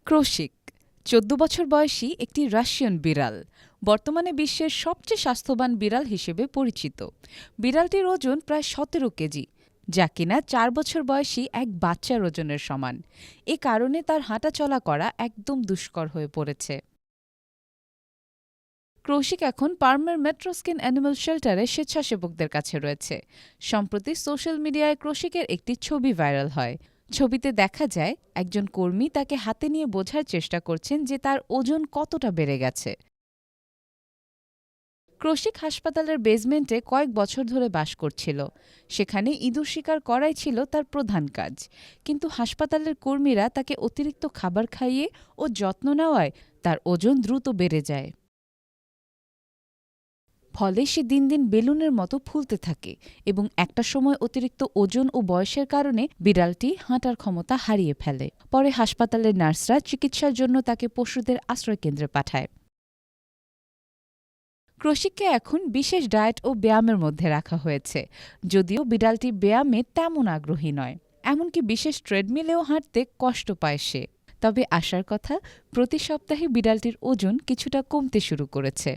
ক্রোশিক ১৪ বছর বয়সী একটি রাশিয়ান বিড়াল। বর্তমানে বিশ্বের সবচেয়ে স্বাস্থ্যবান বিড়াল হিসেবে পরিচিত। বিড়ালটির ওজন প্রায় ১৭ কেজি, যা কিনা ৪ বছর বয়সী এক বাচ্চার ওজনের সমান। এ কারণে তার হাঁটাচলা করা একদম দুষ্কর হয়ে পড়েছে। ক্রৌশিক এখন পার্মের মেট্রোস্কিন অ্যানিমাল শেল্টারে স্বেচ্ছাসেবকদের কাছে রয়েছে। সম্প্রতি সোশ্যাল মিডিয়ায় ক্রৌশিকের একটি ছবি ভাইরাল হয়। ছবিতে দেখা যায় একজন কর্মী তাকে হাতে নিয়ে বোঝার চেষ্টা করছেন যে তার ওজন কতটা বেড়ে গেছে। ক্রৌশিক হাসপাতালের বেজমেন্টে কয়েক বছর ধরে বাস করছিল। সেখানে ইঁদুর শিকার করাই ছিল তার প্রধান কাজ। কিন্তু হাসপাতালের কর্মীরা তাকে অতিরিক্ত খাবার খাইয়ে ও যত্ন নেওয়ায় তার ওজন দ্রুত বেড়ে যায়। ফলে সে দিন দিন বেলুনের মতো ফুলতে থাকে এবং একটা সময় অতিরিক্ত ওজন ও বয়সের কারণে বিড়ালটি হাঁটার ক্ষমতা হারিয়ে ফেলে। পরে হাসপাতালের নার্সরা চিকিৎসার জন্য তাকে পশুদের আশ্রয়কেন্দ্রে পাঠায়। ক্রৌশিককে এখন বিশেষ ডায়েট ও ব্যায়ামের মধ্যে রাখা হয়েছে, যদিও বিড়ালটি ব্যায়ামে তেমন আগ্রহী নয়। এমনকি বিশেষ ট্রেডমিলেও হাঁটতে কষ্ট পায় সে। তবে আশার কথা, প্রতি সপ্তাহে বিড়ালটির ওজন কিছুটা কমতে শুরু করেছে।